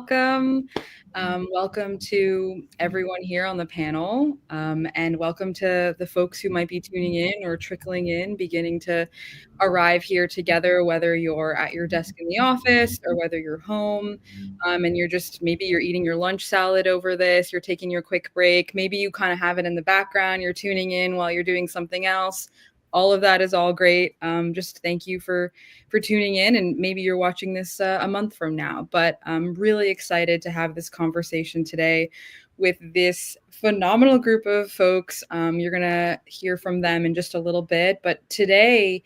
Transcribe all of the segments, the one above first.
welcome. Welcome to everyone here on the panel, and welcome to the folks who might be tuning in or trickling in, beginning to arrive here together, whether you're at your desk in the office or whether you're home, and maybe you're eating your lunch salad over this, you're taking your quick break, maybe you kind of have it in the background, you're tuning in while you're doing something else. All of that is all great. Just thank you for tuning in, and maybe you're watching this a month from now. But I'm really excited to have this conversation today with this phenomenal group of folks. You're gonna hear from them in just a little bit, but today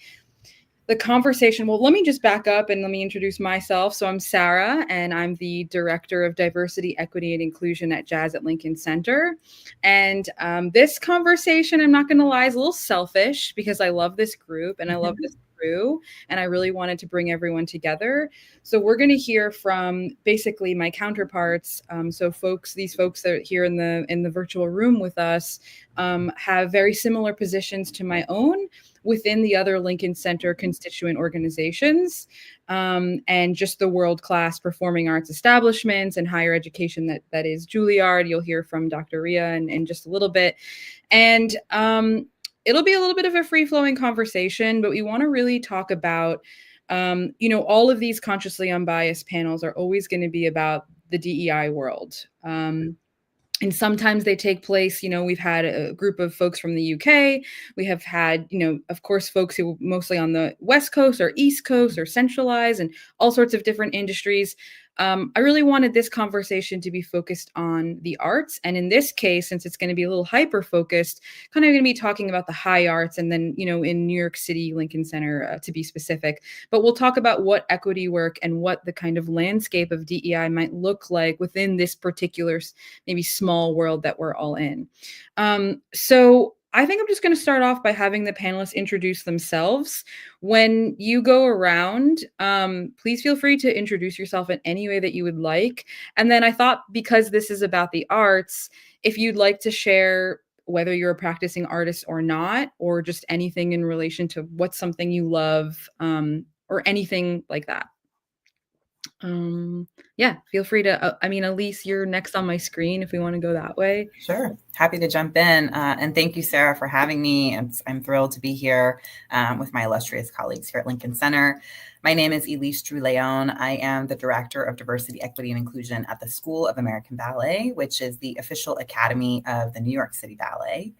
the conversation, well, let me just back up and let me introduce myself. So I'm Sara, and I'm the Director of Diversity, Equity, and Inclusion at Jazz at Lincoln Center. And this conversation, I'm not going to lie, is a little selfish because I love this group and I love this crew, and I really wanted to bring everyone together. So we're going to hear from basically my counterparts. So these folks that are here in the virtual room with us have very similar positions to my own within the other Lincoln Center constituent organizations, and just the world-class performing arts establishments and higher education that is Juilliard. You'll hear from Dr. Ria in just a little bit. And it'll be a little bit of a free-flowing conversation, but we want to really talk about, all of these consciously unbiased panels are always going to be about the DEI world. And sometimes they take place, we've had a group of folks from the UK. We have had, of course, folks who mostly on the West Coast or East Coast or centralized and all sorts of different industries. I really wanted this conversation to be focused on the arts. And in this case, since it's going to be a little hyper-focused, kind of going to be talking about the high arts and then, in New York City, Lincoln Center, to be specific. But we'll talk about what equity work and what the kind of landscape of DEI might look like within this particular, maybe small world that we're all in. So I think I'm just going to start off by having the panelists introduce themselves. When you go around, please feel free to introduce yourself in any way that you would like. And then I thought, because this is about the arts, if you'd like to share whether you're a practicing artist or not, or just anything in relation to what's something you love, or anything like that. Feel free to, Elise, you're next on my screen if we want to go that way. Sure. Happy to jump in. And thank you, Sara, for having me. I'm thrilled to be here with my illustrious colleagues here at Lincoln Center. My name is Elise León. I am the Director of Diversity, Equity, and Inclusion at the School of American Ballet, which is the official academy of the New York City Ballet.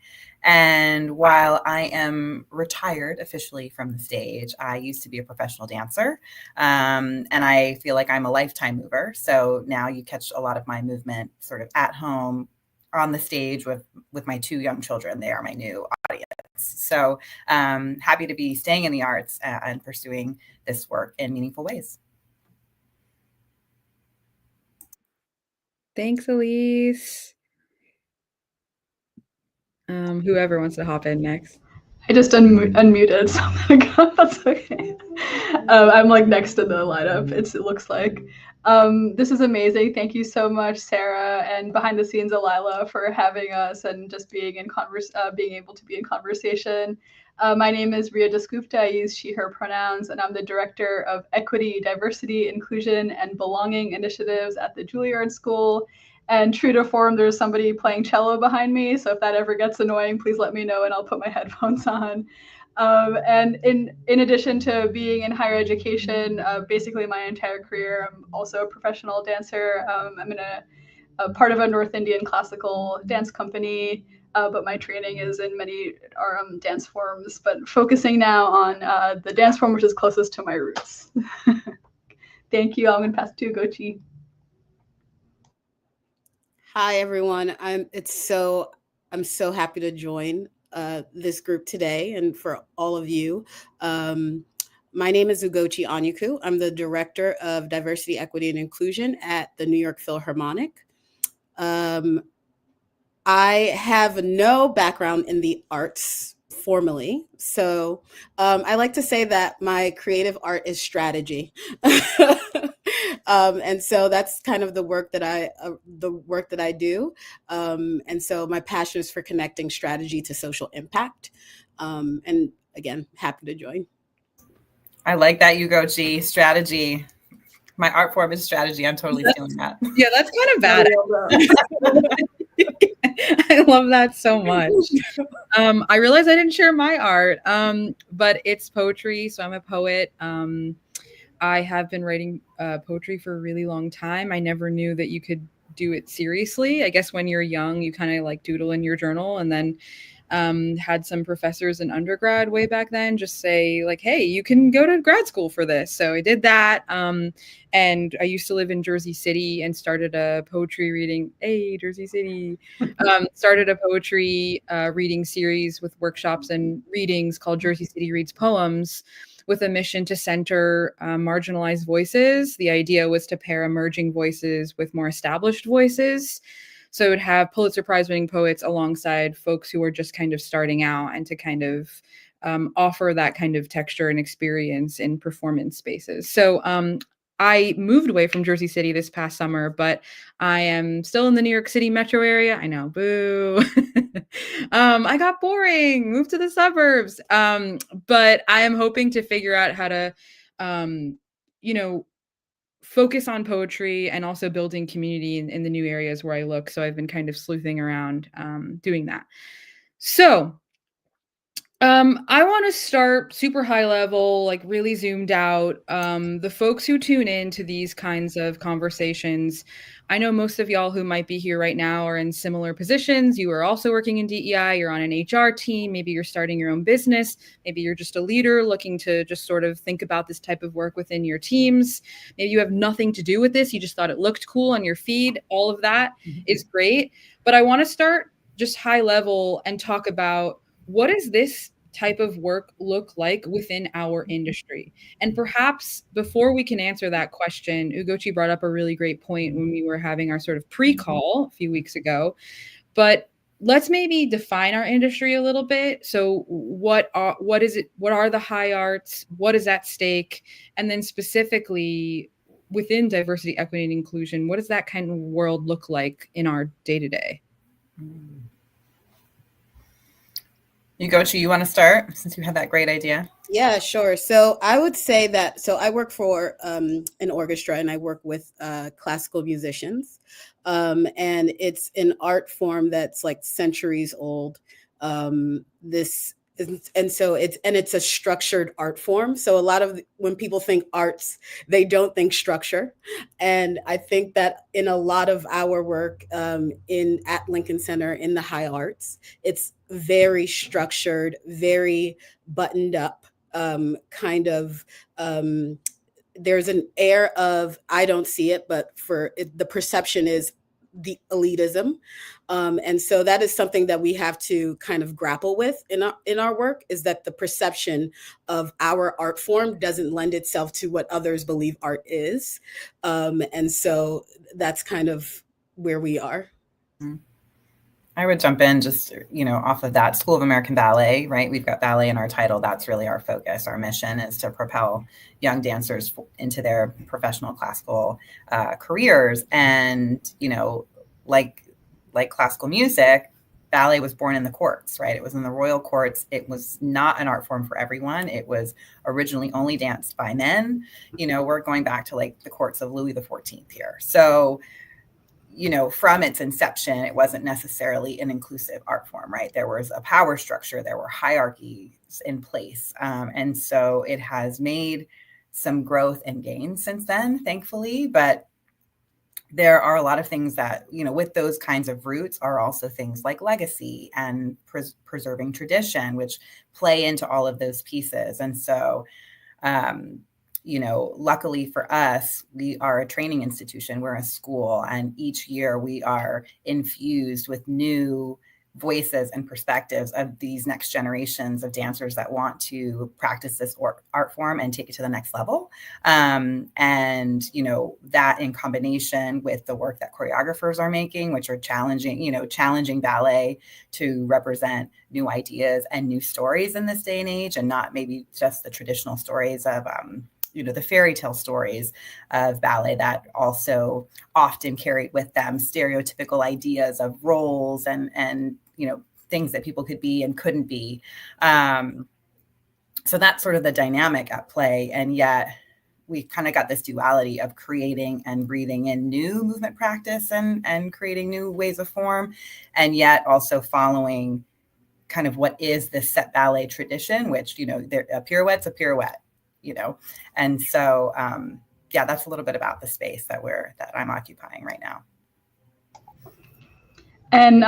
And while I am retired officially from the stage, I used to be a professional dancer, and I feel like I'm a lifetime mover. So now you catch a lot of my movement sort of at home, on the stage with my two young children. They are my new audience. So happy to be staying in the arts and pursuing this work in meaningful ways. Thanks, Elise. Whoever wants to hop in next. I just unmuted, so I'm gonna go. That's okay. I'm like next to the lineup. It looks like. This is amazing. Thank you so much, Sara, and behind the scenes, Alila, for having us and just being being able to be in conversation. My name is Ria DasGupta. I use she/her pronouns, and I'm the Director of Equity, Diversity, Inclusion, and Belonging Initiatives at the Juilliard School. And true to form, there's somebody playing cello behind me. So if that ever gets annoying, please let me know and I'll put my headphones on. And in addition to being in higher education, basically my entire career, I'm also a professional dancer. I'm in a part of a North Indian classical dance company, but my training is in many dance forms, but focusing now on the dance form which is closest to my roots. Thank you. I'm going to pass it to Ugochi. Hi, everyone. I'm so happy to join this group today, and for all of you. My name is Ugochi Onyeukwu. I'm the Director of Diversity, Equity, and Inclusion at the New York Philharmonic. I have no background in the arts formally, so I like to say that my creative art is strategy. And so that's kind of the work that I do. And so my passion is for connecting strategy to social impact. And again, happy to join. I like that, Ugochi. Strategy. My art form is strategy. I'm totally stealing that. Yeah, that's kind of bad. I love that so much. I realized I didn't share my art, but it's poetry. So I'm a poet. I have been writing poetry for a really long time. I never knew that you could do it seriously. I guess when you're young, you kind of like doodle in your journal, and then had some professors in undergrad way back then just say like, hey, you can go to grad school for this. So I did that. And I used to live in Jersey City and started a poetry reading. Hey, Jersey City. Started a poetry reading series with workshops and readings called Jersey City Reads Poems, with a mission to center marginalized voices. The idea was to pair emerging voices with more established voices. So it would have Pulitzer Prize winning poets alongside folks who are just kind of starting out, and to kind of offer that kind of texture and experience in performance spaces. So I moved away from Jersey City this past summer, but I am still in the New York City metro area. I know, boo. I got boring, moved to the suburbs. But I am hoping to figure out how to, focus on poetry and also building community in the new areas where I look. So I've been kind of sleuthing around doing that. So I want to start super high level, like really zoomed out. The folks who tune in to these kinds of conversations, I know most of y'all who might be here right now are in similar positions. You are also working in DEI, you're on an HR team, maybe you're starting your own business, maybe you're just a leader looking to just sort of think about this type of work within your teams. Maybe you have nothing to do with this, you just thought it looked cool on your feed. All of that is great. But I want to start just high level and talk about, what does this type of work look like within our industry? And perhaps before we can answer that question, Ugochi brought up a really great point when we were having our sort of pre-call a few weeks ago. But let's maybe define our industry a little bit. So what are the high arts? What is at stake? And then specifically within diversity, equity, and inclusion, what does that kind of world look like in our day-to-day? Ugochi, you want to start since you had that great idea? Yeah, sure. So I would say that, so I work for an orchestra, and I work with classical musicians. And it's an art form that's like centuries old. And so it's a structured art form. So a lot of when people think arts, they don't think structure. And I think that in a lot of our work at Lincoln Center in the high arts, it's very structured, very buttoned up, there's an air of, I don't see it, but the perception is the elitism. And so that is something that we have to kind of grapple with in our work, is that the perception of our art form doesn't lend itself to what others believe art is. And so that's kind of where we are. I would jump in just, off of that School of American Ballet, right? We've got ballet in our title. That's really our focus. Our mission is to propel young dancers into their professional classical careers. And, like classical music, ballet was born in the courts, right? It was in the royal courts. It was not an art form for everyone. It was originally only danced by men. We're going back to like the courts of Louis XIV here. So, from its inception, it wasn't necessarily an inclusive art form, right? There was a power structure, there were hierarchies in place. And so it has made some growth and gains since then, thankfully. But there are a lot of things that, with those kinds of roots are also things like legacy and preserving tradition, which play into all of those pieces. And so, luckily for us, we are a training institution. We're a school, and each year we are infused with new voices and perspectives of these next generations of dancers that want to practice this art form and take it to the next level. And, that in combination with the work that choreographers are making, which are challenging ballet to represent new ideas and new stories in this day and age, and not maybe just the traditional stories of, the fairy tale stories of ballet that also often carry with them stereotypical ideas of roles and things that people could be and couldn't be. So that's sort of the dynamic at play. And yet we kind of got this duality of creating and breathing in new movement practice and creating new ways of form, and yet also following kind of what is this set ballet tradition, which, a pirouette's a pirouette, and so that's a little bit about the space that I'm occupying right now. And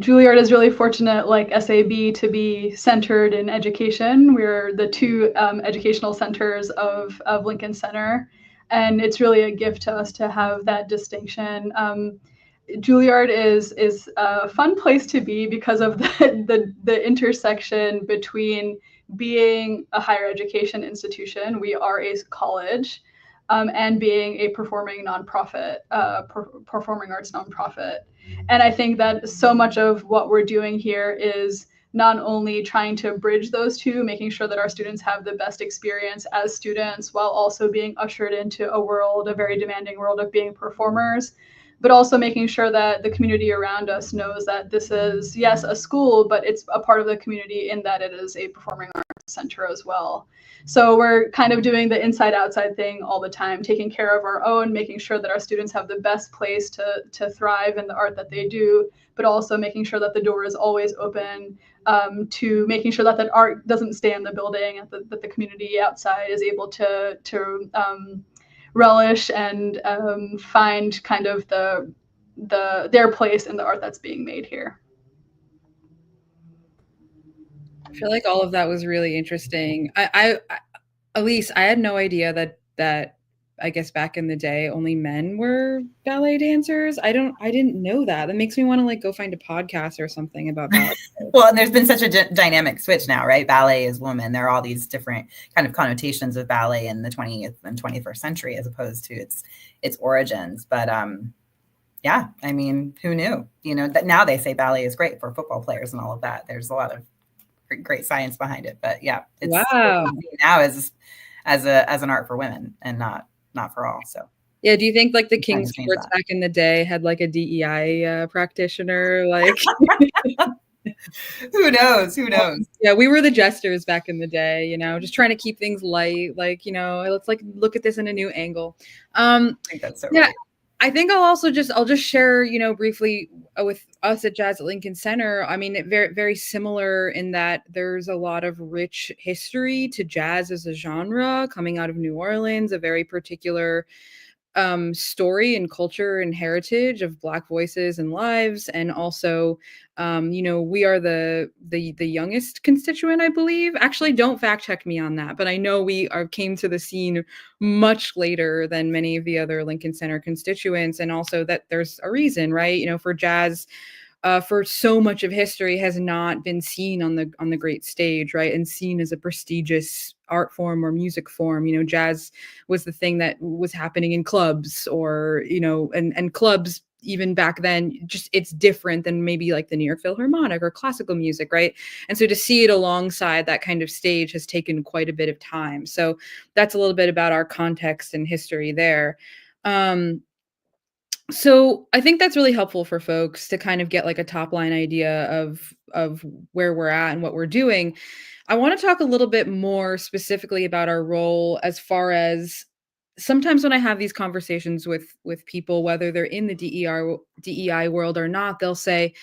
Juilliard is really fortunate, like SAB, to be centered in education. We're the two educational centers of Lincoln Center, and it's really a gift to us to have that distinction. Juilliard is a fun place to be because of the intersection between being a higher education institution, we are a college, and being a performing nonprofit, performing arts nonprofit. And I think that so much of what we're doing here is not only trying to bridge those two, making sure that our students have the best experience as students, while also being ushered into a very demanding world of being performers, but also making sure that the community around us knows that this is, yes, a school, but it's a part of the community in that it is a performing arts center as well. So we're kind of doing the inside outside thing all the time, taking care of our own, making sure that our students have the best place to thrive in the art that they do, but also making sure that the door is always open, to making sure that art doesn't stay in the building, that the community outside is able to relish and find kind of their place in the art that's being made here. I feel like all of that was really interesting. Elise, I had no idea that I guess back in the day only men were ballet dancers. I didn't know that. That makes me want to go find a podcast or something about ballet. Well, and there's been such a dynamic switch now, right? Ballet is woman. There are all these different kind of connotations of ballet in the 20th and 21st century as opposed to its origins. But yeah, I mean, who knew? That now they say ballet is great for football players and all of that. There's a lot of great science behind it. But yeah, it's wow. Now as an art for women and not for all. So yeah, do you think the King Sports back in the day had a DEI practitioner? Who knows? Yeah, we were the jesters back in the day, just trying to keep things light. Let's look at this in a new angle. I think that's so right. I think I'll just share, briefly with us at Jazz at Lincoln Center. I mean, very, very similar in that there's a lot of rich history to jazz as a genre coming out of New Orleans, a very particular story and culture and heritage of Black voices and lives. And also, we are the youngest constituent, I believe. Actually, don't fact check me on that, but I know we came to the scene much later than many of the other Lincoln Center constituents. And also that there's a reason, right? For jazz, for so much of history has not been seen on the great stage, right? And seen as a prestigious art form or music form. Jazz was the thing that was happening in clubs or, and clubs even back then, just it's different than maybe the New York Philharmonic or classical music, right? And so to see it alongside that kind of stage has taken quite a bit of time. So that's a little bit about our context and history there. So I think that's really helpful for folks to kind of get a top line idea of where we're at and what we're doing. I want to talk a little bit more specifically about our role as far as sometimes when I have these conversations with people, whether they're in the DEI world or not, they'll say,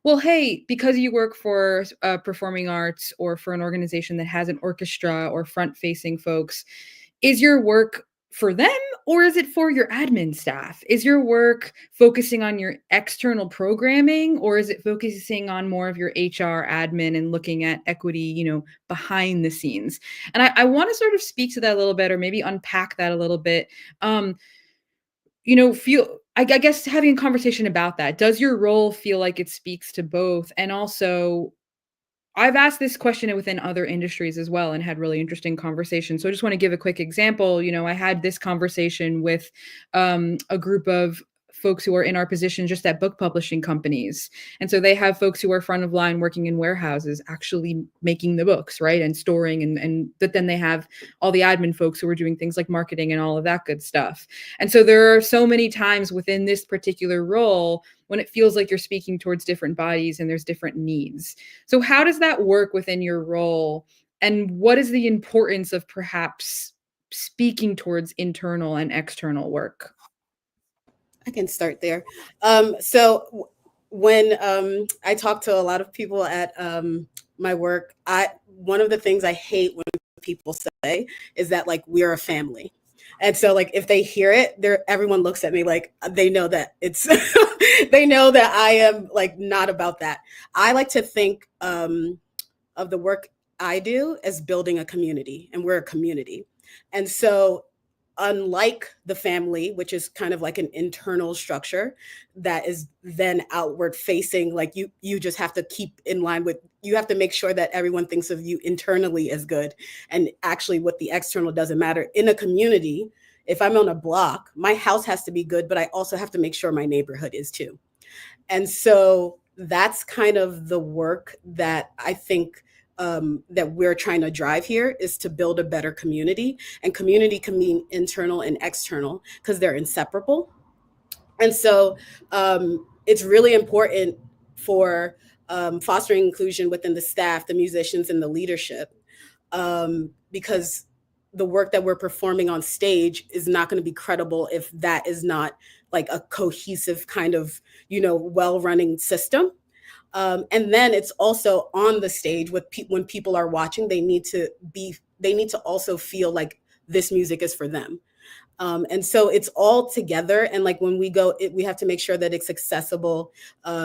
well, hey, because you work for performing arts or for an organization that has an orchestra or front-facing folks, is your work for them or is it for your admin staff? Is your work focusing on your external programming or is it focusing on more of your HR admin and looking at equity, behind the scenes? And I want to sort of speak to that a little bit or maybe unpack that a little bit. I guess having a conversation about that, does your role feel like it speaks to both? And also, I've asked this question within other industries as well and had really interesting conversations. So I just want to give a quick example. I had this conversation with a group of folks who are in our position just at book publishing companies. And so they have folks who are front of line working in warehouses, actually making the books, right? And storing but then they have all the admin folks who are doing things like marketing and all of that good stuff. And so there are so many times within this particular role when it feels like you're speaking towards different bodies and there's different needs. So how does that work within your role? And what is the importance of perhaps speaking towards internal and external work? I can start there. So when I talk to a lot of people at my work, one of the things I hate when people say is that like we're a family. And so like if they hear it, everyone looks at me like they know that it's they know that I am like not about that. I like to think of the work I do as building a community, and we're a community. And so unlike the family, which is kind of like an internal structure that is then outward facing, like you just have to keep in line with, you have to make sure that everyone thinks of you internally as good, and actually what the external doesn't matter. In a community, if I'm on a block, my house has to be good, but I also have to make sure my neighborhood is too. And so that's kind of the work that I think that we're trying to drive here, is to build a better community. And community can mean internal and external because they're inseparable. And so it's really important for fostering inclusion within the staff, the musicians, and the leadership, because the work that we're performing on stage is not going to be credible if that is not like a cohesive kind of, well-running system. And then it's also on the stage with when people are watching, they need to also feel like this music is for them. And so it's all together. And like when we go, we have to make sure that it's accessible.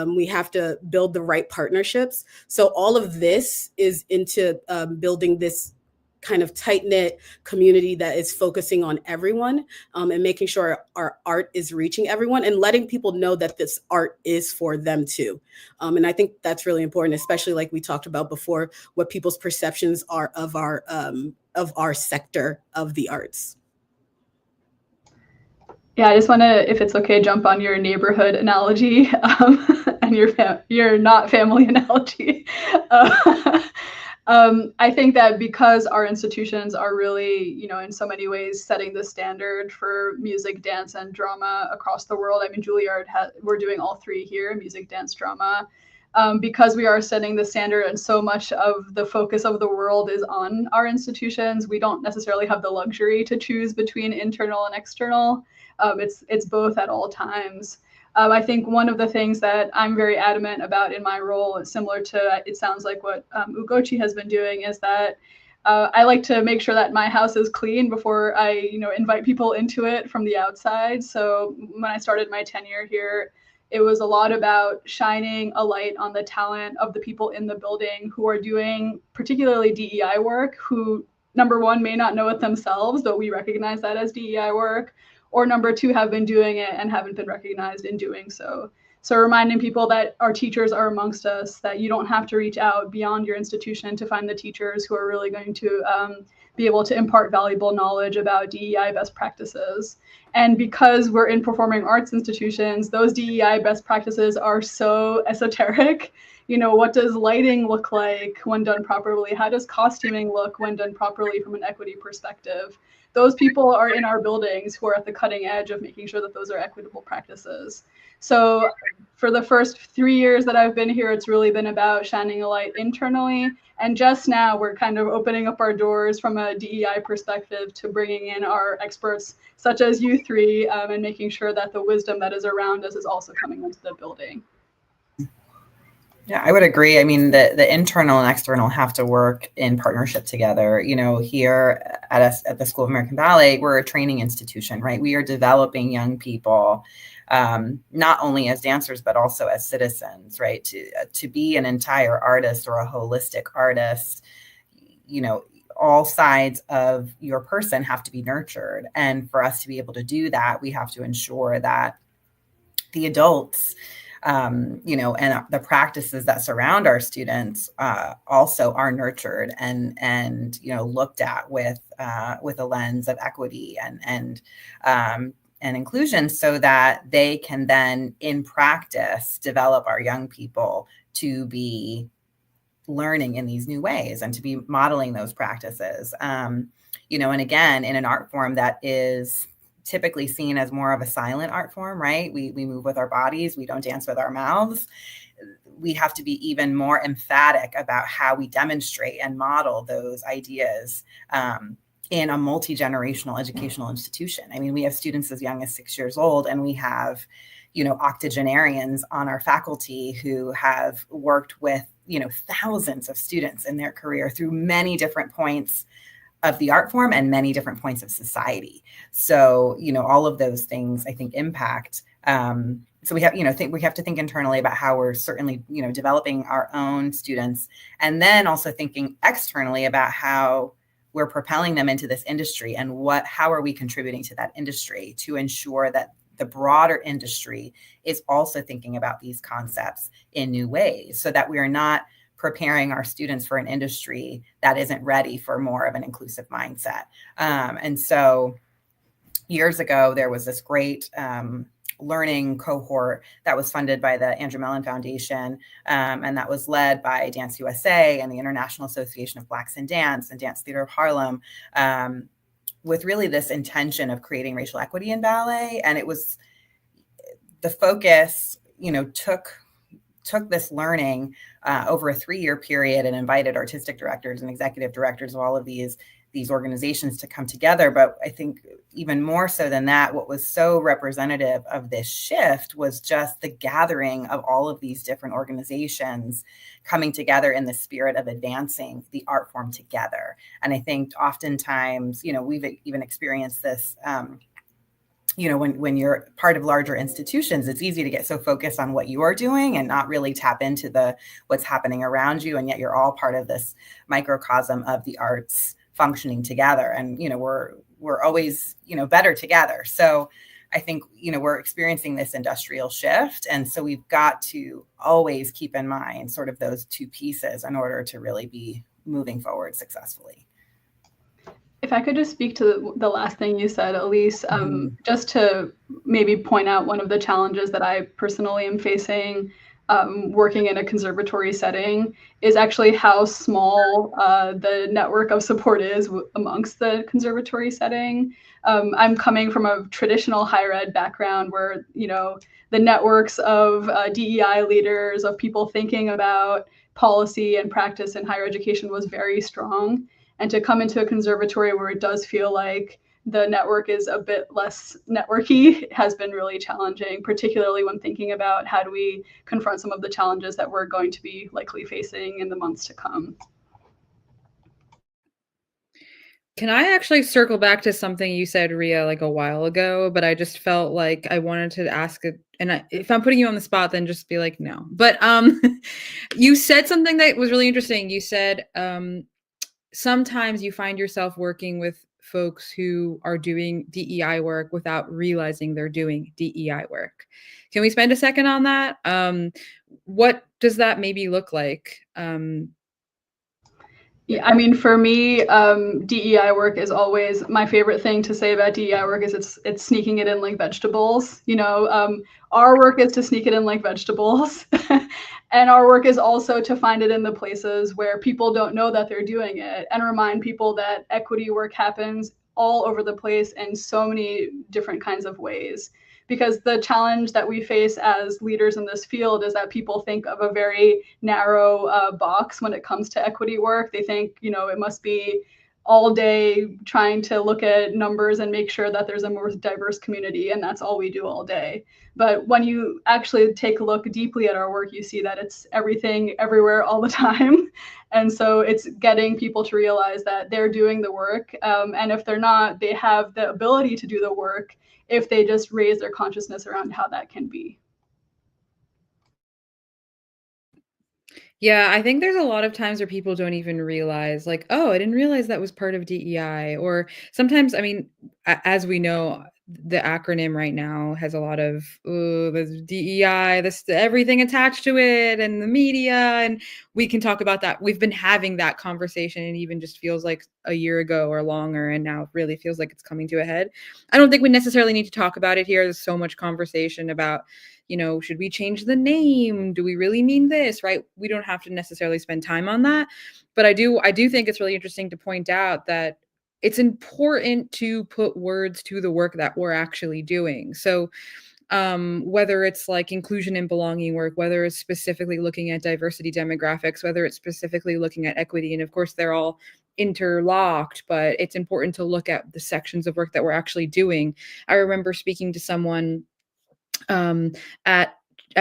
We have to build the right partnerships. So all of this is into building this kind of tight-knit community that is focusing on everyone, and making sure our art is reaching everyone and letting people know that this art is for them too. And I think that's really important, especially like we talked about before, what people's perceptions are of our sector of the arts. Yeah, I just want to, if it's okay, jump on your neighborhood analogy and your not family analogy. I think that because our institutions are really, in so many ways setting the standard for music, dance, and drama across the world. I mean, Juilliard, we're doing all three here, music, dance, drama. Because we are setting the standard and so much of the focus of the world is on our institutions, we don't necessarily have the luxury to choose between internal and external. It's both at all times. I think one of the things that I'm very adamant about in my role, similar to, it sounds like what Ugochi has been doing, is that I like to make sure that my house is clean before I, invite people into it from the outside. So when I started my tenure here, it was a lot about shining a light on the talent of the people in the building who are doing particularly DEI work, who, number one, may not know it themselves, but we recognize that as DEI work, or number two, have been doing it and haven't been recognized in doing so. So reminding people that our teachers are amongst us, that you don't have to reach out beyond your institution to find the teachers who are really going to be able to impart valuable knowledge about DEI best practices. And because we're in performing arts institutions, those DEI best practices are so esoteric. What does lighting look like when done properly? How does costuming look when done properly from an equity perspective? Those people are in our buildings who are at the cutting edge of making sure that those are equitable practices. So for the first 3 years that I've been here, it's really been about shining a light internally. And just now we're kind of opening up our doors from a DEI perspective to bringing in our experts, such as you three, and making sure that the wisdom that is around us is also coming into the building. Yeah, I would agree. I mean, the internal and external have to work in partnership together. Here at the School of American Ballet, we're a training institution, right? We are developing young people, not only as dancers, but also as citizens, right? To be an entire artist or a holistic artist, all sides of your person have to be nurtured. And for us to be able to do that, we have to ensure that the adults, and the practices that surround our students also are nurtured and looked at with a lens of equity and inclusion, so that they can then in practice develop our young people to be learning in these new ways and to be modeling those practices. And again, in an art form that is typically seen as more of a silent art form, right? We move with our bodies, we don't dance with our mouths. We have to be even more emphatic about how we demonstrate and model those ideas in a multi-generational educational institution. I mean, we have students as young as 6 years old, and we have, octogenarians on our faculty who have worked with, thousands of students in their career through many different points of the art form and many different points of society. So, all of those things I think impact. So we have, we have to think internally about how we're certainly, developing our own students, and then also thinking externally about how we're propelling them into this industry and how are we contributing to that industry to ensure that the broader industry is also thinking about these concepts in new ways, so that we are not preparing our students for an industry that isn't ready for more of an inclusive mindset. And so years ago, there was this great learning cohort that was funded by the Andrew Mellon Foundation, and that was led by Dance USA and the International Association of Blacks in Dance and Dance Theater of Harlem, with really this intention of creating racial equity in ballet. And it was the focus, took this learning over a 3-year period and invited artistic directors and executive directors of all of these organizations to come together. But I think even more so than that, what was so representative of this shift was just the gathering of all of these different organizations coming together in the spirit of advancing the art form together. And I think oftentimes, we've even experienced this, when you're part of larger institutions, it's easy to get so focused on what you are doing and not really tap into what's happening around you. And yet you're all part of this microcosm of the arts functioning together. And, we're always, better together. So I think, we're experiencing this industrial shift. And so we've got to always keep in mind sort of those two pieces in order to really be moving forward successfully. If I could just speak to the last thing you said, Elise, just to maybe point out one of the challenges that I personally am facing working in a conservatory setting is actually how small the network of support is amongst the conservatory setting. I'm coming from a traditional higher ed background where, the networks of DEI leaders, of people thinking about policy and practice in higher education was very strong. And to come into a conservatory where it does feel like the network is a bit less networky has been really challenging, particularly when thinking about how do we confront some of the challenges that we're going to be likely facing in the months to come. Can I actually circle back to something you said, Ria, like a while ago, but I just felt like I wanted to ask it. And if I'm putting you on the spot, then just be like, no. But you said something that was really interesting. You said, sometimes you find yourself working with folks who are doing DEI work without realizing they're doing DEI work. Can we spend a second on that? What does that maybe look like? Yeah, I mean, for me, DEI work is always my favorite thing to say about DEI work is it's sneaking it in like vegetables. Our work is to sneak it in like vegetables. And our work is also to find it in the places where people don't know that they're doing it and remind people that equity work happens all over the place in so many different kinds of ways. Because the challenge that we face as leaders in this field is that people think of a very narrow box when it comes to equity work. They think, it must be all day trying to look at numbers and make sure that there's a more diverse community, and that's all we do all day. But when you actually take a look deeply at our work, you see that it's everything, everywhere, all the time. And so it's getting people to realize that they're doing the work. And if they're not, they have the ability to do the work if they just raise their consciousness around how that can be. Yeah, I think there's a lot of times where people don't even realize, like, oh, I didn't realize that was part of DEI. Or sometimes, I mean, as we know, the acronym right now has a lot of there's DEI, this everything attached to it, and the media, and we can talk about that. We've been having that conversation, and even just feels like a year ago or longer, and now it really feels like it's coming to a head. I don't think we necessarily need to talk about it here. There's so much conversation about, should we change the name? Do we really mean this, right? We don't have to necessarily spend time on that. But I do think it's really interesting to point out that it's important to put words to the work that we're actually doing. So whether it's like inclusion and belonging work, whether it's specifically looking at diversity demographics, whether it's specifically looking at equity, and of course they're all interlocked, but it's important to look at the sections of work that we're actually doing. I remember speaking to someone at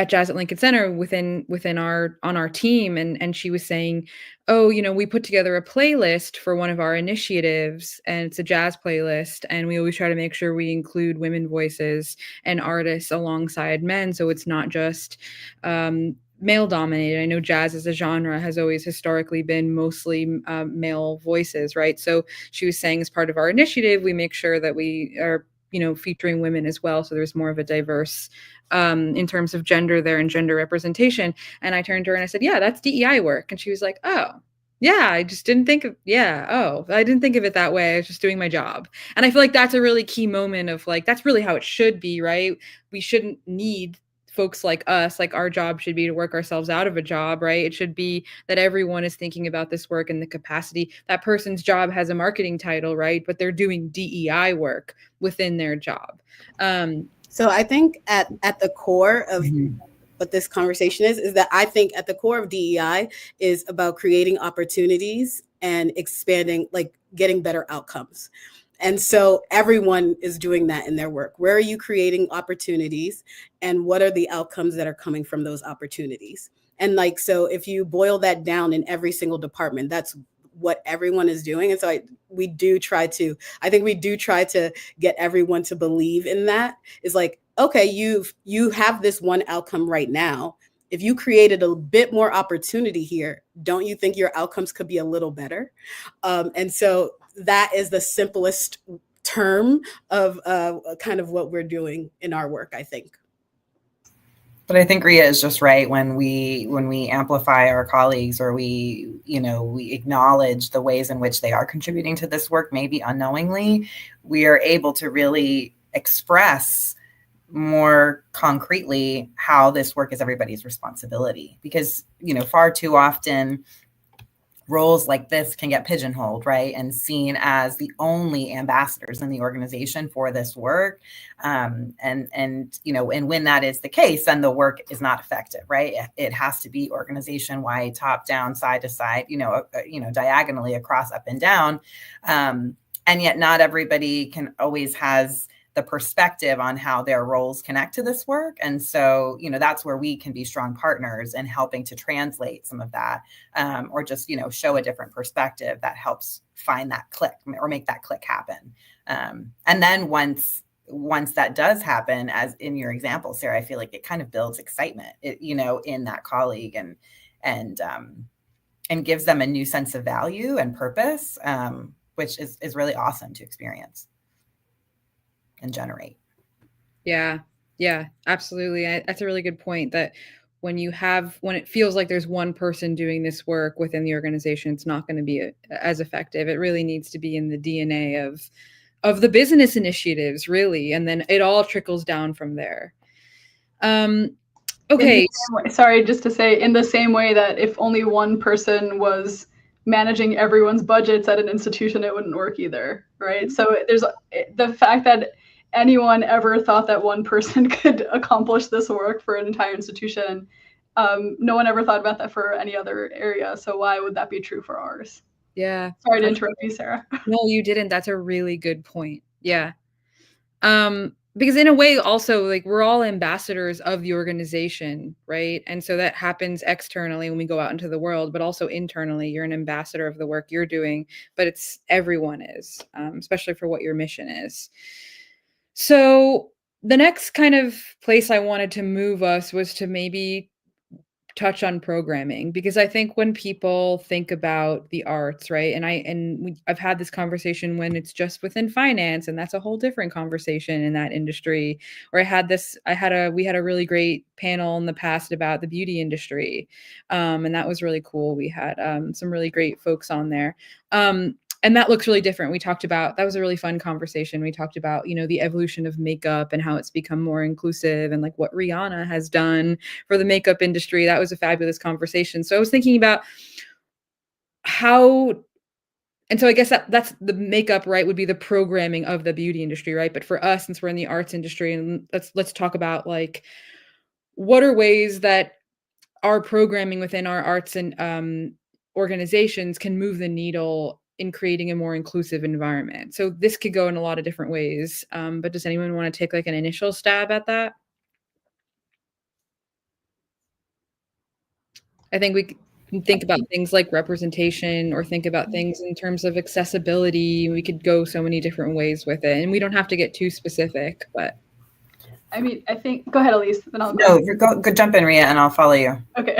Jazz at Lincoln Center within our team, and she was saying, oh, we put together a playlist for one of our initiatives, and it's a jazz playlist, and we always try to make sure we include women voices and artists alongside men, so it's not just male dominated. I know jazz as a genre has always historically been mostly male voices, right? So she was saying, as part of our initiative, we make sure that we are featuring women as well, so there's more of a diverse in terms of gender there and gender representation. And I turned to her and I said, yeah, that's DEI work. And she was like, oh, yeah, I just didn't think of, I didn't think of it that way. I was just doing my job. And I feel like that's a really key moment of like, that's really how it should be, right? We shouldn't need folks like us. Like, our job should be to work ourselves out of a job, right? It should be that everyone is thinking about this work in the capacity. That person's job has a marketing title, right? But they're doing DEI work within their job. So I think at the core of what this conversation is that I think at the core of DEI is about creating opportunities and expanding, like getting better outcomes. And so everyone is doing that in their work. Where are you creating opportunities, and what are the outcomes that are coming from those opportunities? And like, so if you boil that down in every single department, that's what everyone is doing. And so I think we do try to get everyone to believe in that. Is like, okay, you have this one outcome right now. If you created a bit more opportunity here, don't you think your outcomes could be a little better? And so that is the simplest term of kind of what we're doing in our work, I think. But I think Ria is just right. When we amplify our colleagues, or we acknowledge the ways in which they are contributing to this work, maybe unknowingly, we are able to really express more concretely how this work is everybody's responsibility. Because, far too often roles like this can get pigeonholed, right, and seen as the only ambassadors in the organization for this work. And when that is the case, then the work is not effective, right? It has to be organization-wide, top down, side to side, diagonally across, up and down. And yet not everybody can always has the perspective on how their roles connect to this work. And so, that's where we can be strong partners in helping to translate some of that, or just, show a different perspective that helps find that click or make that click happen. And then once that does happen, as in your example, Sarah, I feel like it kind of builds excitement, in that colleague, and gives them a new sense of value and purpose, which is really awesome to experience and generate. Yeah, absolutely. That's a really good point, that when it feels like there's one person doing this work within the organization, it's not going to be as effective. It really needs to be in the DNA of the business initiatives, really. And then it all trickles down from there. Okay. Sorry, just to say, in the same way that if only one person was managing everyone's budgets at an institution, it wouldn't work either, right? So there's the fact that anyone ever thought that one person could accomplish this work for an entire institution. No one ever thought about that for any other area. So why would that be true for ours? Yeah. Sorry to interrupt you, Sarah. No, you didn't. That's a really good point. Yeah. Because in a way also, like, we're all ambassadors of the organization, right? And so that happens externally when we go out into the world, but also internally, you're an ambassador of the work you're doing, but everyone is, especially for what your mission is. So the next kind of place I wanted to move us was to maybe touch on programming, because I think when people think about the arts, right, I've had this conversation when it's just within finance, and that's a whole different conversation in that industry. Or we had a really great panel in the past about the beauty industry, and that was really cool. We had some really great folks on there. And that looks really different. That was a really fun conversation. We talked about, the evolution of makeup and how it's become more inclusive, and like what Rihanna has done for the makeup industry. That was a fabulous conversation. So I was thinking about and so I guess that's the makeup, right, would be the programming of the beauty industry, right? But for us, since we're in the arts industry, and let's talk about, like, what are ways that our programming within our arts and organizations can move the needle in creating a more inclusive environment. So this could go in a lot of different ways. But does anyone want to take like an initial stab at that? I think we can think about things like representation, or think about things in terms of accessibility. We could go so many different ways with it, and we don't have to get too specific, but. I mean, I think, go ahead, Elise, then I'll go. No, go jump in, Ria, and I'll follow you. Okay.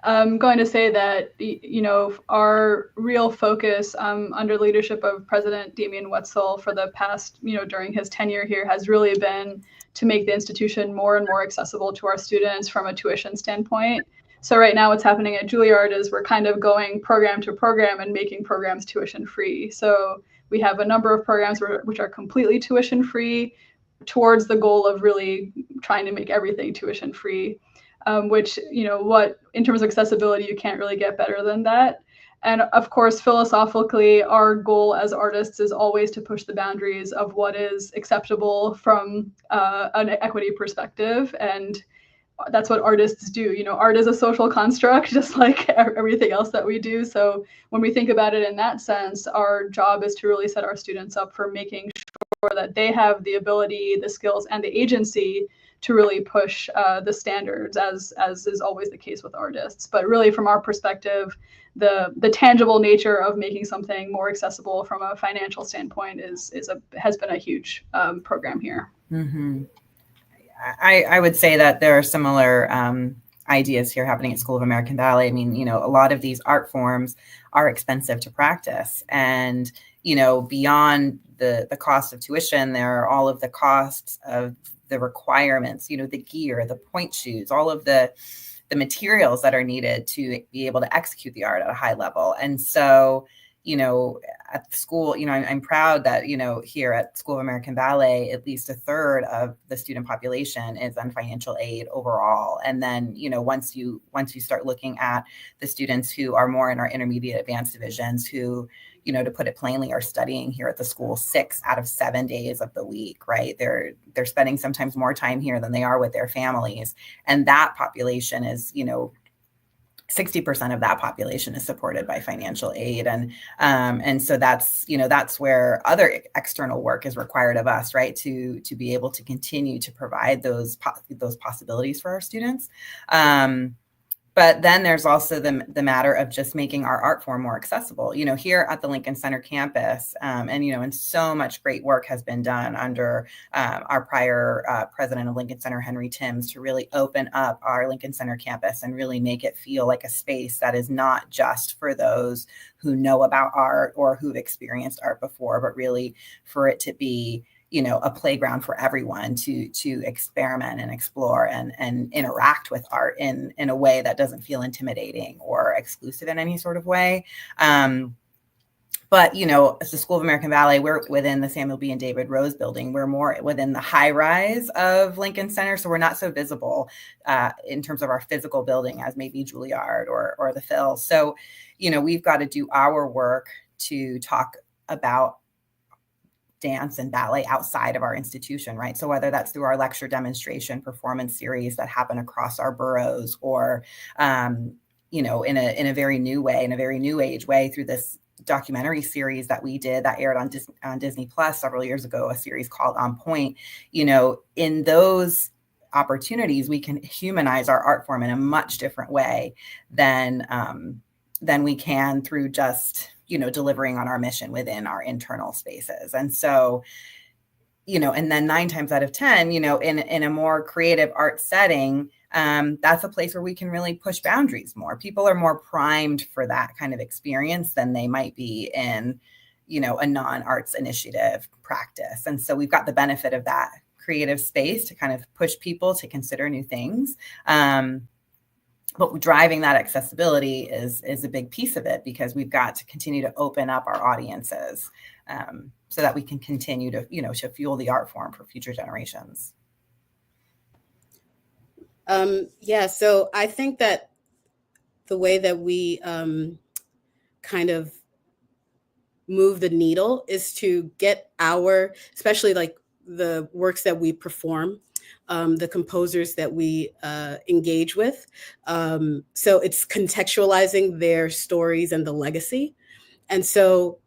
I'm going to say that, you know, our real focus under leadership of President Damian Wetzel for the past, you know, during his tenure here has really been to make the institution more and more accessible to our students from a tuition standpoint. So right now what's happening at Juilliard is we're kind of going program to program and making programs tuition free. So we have a number of programs which are completely tuition free, towards the goal of really trying to make everything tuition free. Which, you know, what in terms of accessibility, you can't really get better than that. And of course, philosophically, our goal as artists is always to push the boundaries of what is acceptable from an equity perspective. And that's what artists do. You know, art is a social construct, just like everything else that we do. So when we think about it in that sense, our job is to really set our students up for making sure that they have the ability, the skills, and the agency to really push the standards, as is always the case with artists. But really, from our perspective, the tangible nature of making something more accessible from a financial standpoint has been a huge program here. Mm-hmm. I would say that there are similar ideas here happening at School of American Ballet. I mean, you know, a lot of these art forms are expensive to practice, and you know, beyond the cost of tuition, there are all of the costs of the requirements, you know, the gear, the point shoes, all of the materials that are needed to be able to execute the art at a high level. And so, you know, at the school, you know, I'm proud that, you know, here at School of American Ballet, at least a third of the student population is on financial aid overall. And then, you know, once you start looking at the students who are more in our intermediate advanced divisions, who, you know, to put it plainly, are studying here at the school 6 out of 7 days of the week, right? They're spending sometimes more time here than they are with their families. And that population is, you know, 60% of that population is supported by financial aid. And so that's, you know, that's where other external work is required of us, right? To be able to continue to provide those possibilities for our students. But then there's also the matter of just making our art form more accessible. You know, here at the Lincoln Center campus, and, you know, and so much great work has been done under our prior president of Lincoln Center, Henry Timms, to really open up our Lincoln Center campus and really make it feel like a space that is not just for those who know about art or who've experienced art before, but really for it to be, you know, a playground for everyone to experiment and explore and interact with art in a way that doesn't feel intimidating or exclusive in any sort of way. But, you know, as the School of American Ballet, we're within the Samuel B. and David Rose building. We're more within the high rise of Lincoln Center. So we're not so visible in terms of our physical building as maybe Juilliard or the Phil. So, you know, we've got to do our work to talk about dance and ballet outside of our institution, right? So whether that's through our lecture demonstration performance series that happen across our boroughs, or, you know, in a very new way, in a very new age way, through this documentary series that we did that aired on Disney Plus several years ago, a series called On Point. You know, in those opportunities, we can humanize our art form in a much different way than we can through just, you know, delivering on our mission within our internal spaces. And so, you know, and then 9 times out of 10, you know, in a more creative art setting, that's a place where we can really push boundaries more. People are more primed for that kind of experience than they might be in, you know, a non-arts initiative practice. And so we've got the benefit of that creative space to kind of push people to consider new things. But driving that accessibility is a big piece of it, because we've got to continue to open up our audiences so that we can continue to, you know, to fuel the art form for future generations. Yeah, so I think that the way that we kind of move the needle is to get especially like the works that we perform, the composers that we engage with. So it's contextualizing their stories and the legacy. And so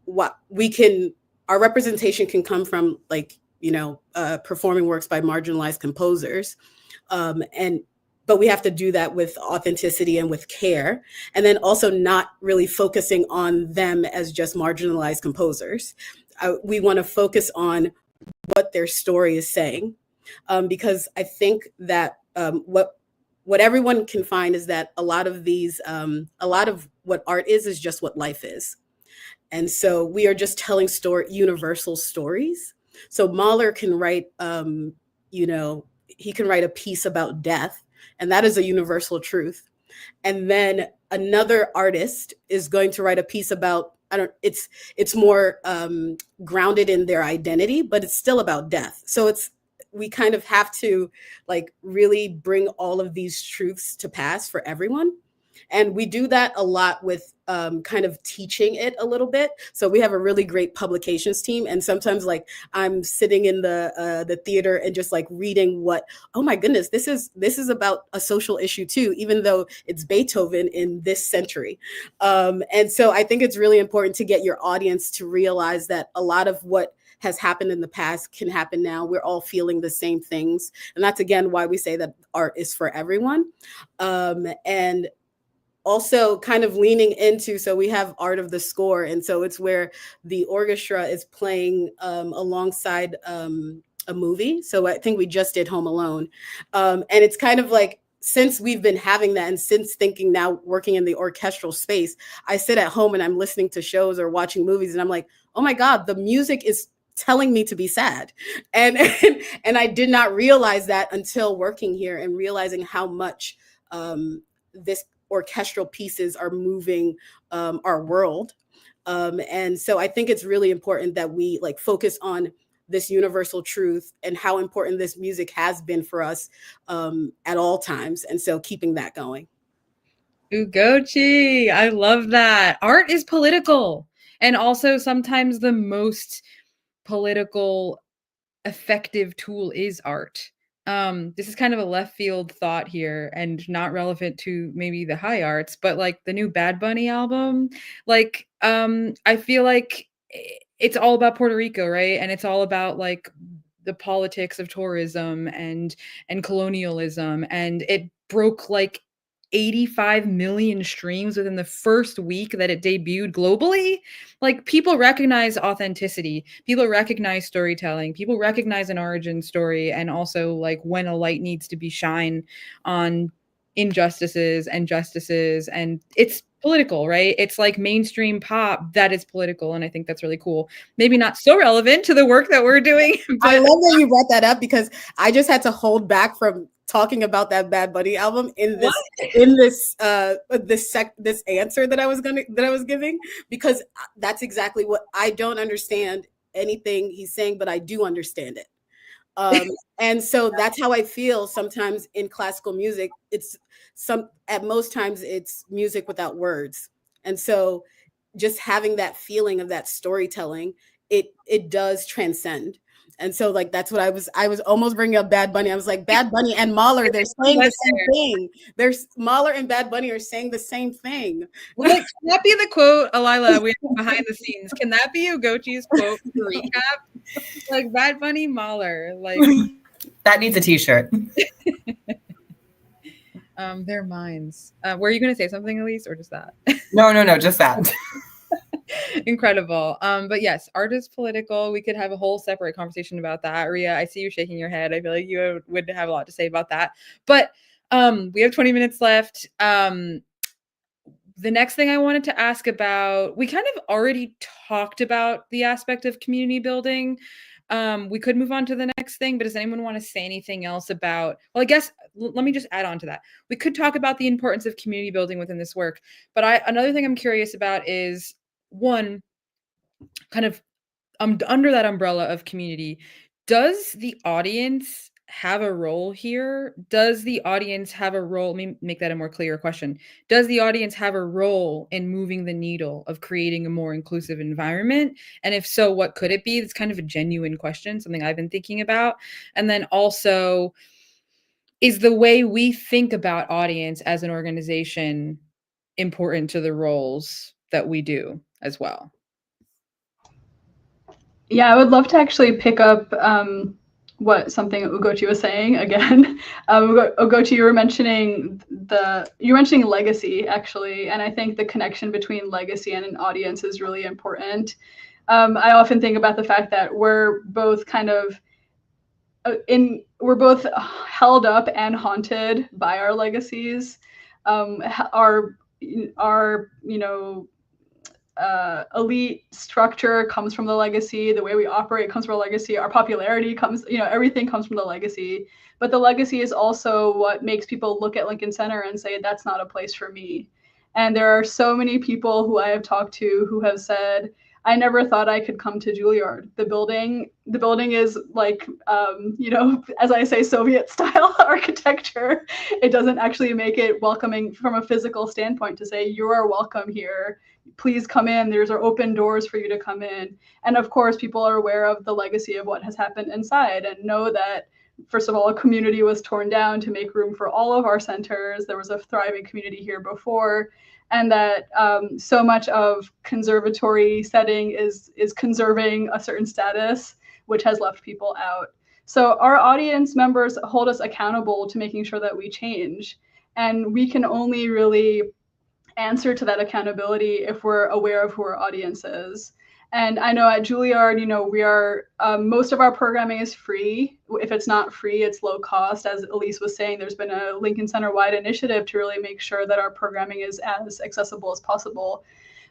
what we can, our representation can come from like, performing works by marginalized composers. But we have to do that with authenticity and with care. And then also not really focusing on them as just marginalized composers. We want to focus on what their story is saying. Because I think that what everyone can find is that a lot of what art is just what life is. And so we are just telling universal stories. So Mahler can write, he can write a piece about death, and that is a universal truth. And then another artist is going to write a piece about, it's more grounded in their identity, but it's still about death. So we kind of have to like really bring all of these truths to pass for everyone. And we do that a lot with kind of teaching it a little bit. So we have a really great publications team. And sometimes like I'm sitting in the theater and just like reading oh my goodness, this is about a social issue too, even though it's Beethoven in this century. And so I think it's really important to get your audience to realize that a lot of what has happened in the past can happen now. We're all feeling the same things. And that's, again, why we say that art is for everyone. And also kind of leaning into, so we have art of the score. And so it's where the orchestra is playing alongside a movie. So I think we just did Home Alone. And it's kind of like, since we've been having that and since thinking now working in the orchestral space, I sit at home and I'm listening to shows or watching movies and I'm like, oh my God, the music is telling me to be sad. And I did not realize that until working here and realizing how much this orchestral pieces are moving our world. And so I think it's really important that we like focus on this universal truth and how important this music has been for us at all times. And so keeping that going. Ugochi, I love that. Art is political, and also sometimes the most political effective tool is art. This is kind of a left field thought here and not relevant to maybe the high arts, but like the new Bad Bunny album, like I feel like it's all about Puerto Rico, right? And it's all about like the politics of tourism and colonialism, and it broke like 85 million streams within the first week that it debuted globally. Like, people recognize authenticity, people recognize storytelling, people recognize an origin story, and also like when a light needs to be shined on injustices and justices. And it's political, right? It's like mainstream pop that is political, and I think that's really cool. Maybe not so relevant to the work that we're doing. But I love that you brought that up, because I just had to hold back from talking about that Bad Bunny album in this answer that I was giving, because that's exactly what I don't understand anything he's saying, but I do understand it. And so that's how I feel sometimes in classical music. At most times it's music without words. And so just having that feeling of that storytelling, it does transcend. And so like that's what I was almost bringing up Bad Bunny. I was like, Bad Bunny and Mahler, they're saying the same thing. Mahler and Bad Bunny are saying the same thing. Well, like, can that be the quote, Alila, we behind the scenes? Can that be Ugochi's quote to recap? Like Bad Bunny, Mahler, like that needs a t-shirt. Their minds. Were you going to say something, Elise, or just that? No, just that. Incredible. But yes, art is political. We could have a whole separate conversation about that. Ria, I see you shaking your head. I feel like you would have a lot to say about that. But we have 20 minutes left. The next thing I wanted to ask about, we kind of already talked about the aspect of community building. We could move on to the next thing, but does anyone want to say anything else about, well, I guess, let me just add on to that. We could talk about the importance of community building within this work, but another thing I'm curious about is, one, kind of under that umbrella of community, does the audience have a role here? Does the audience have a role? Let me make that a more clear question. Does the audience have a role in moving the needle of creating a more inclusive environment? And if so, what could it be? It's kind of a genuine question, something I've been thinking about. And then also, is the way we think about audience as an organization important to the roles that we do as well. Yeah, I would love to actually pick up something Ugochi was saying again. Ugochi, you were mentioning legacy actually, and I think the connection between legacy and an audience is really important. I often think about the fact that we're both kind of we're both held up and haunted by our legacies. Our elite structure comes from the legacy. The way we operate comes from a legacy. Our popularity comes, everything comes from the legacy. But the legacy is also what makes people look at Lincoln Center and say, that's not a place for me. And there are so many people who I have talked to who have said, I never thought I could come to Juilliard. The building is like, as I say, Soviet style architecture. It doesn't actually make it welcoming from a physical standpoint to say, you are welcome here. Please come in. There's open doors for you to come in. And of course, people are aware of the legacy of what has happened inside and know that, first of all, a community was torn down to make room for all of our centers. There was a thriving community here before. And that so much of conservatory setting is conserving a certain status, which has left people out. So our audience members hold us accountable to making sure that we change. And we can only really answer to that accountability if we're aware of who our audience is. And I know at Juilliard, we are, most of our programming is free. If it's not free, it's low cost. As Elise was saying, there's been a Lincoln Center-wide initiative to really make sure that our programming is as accessible as possible.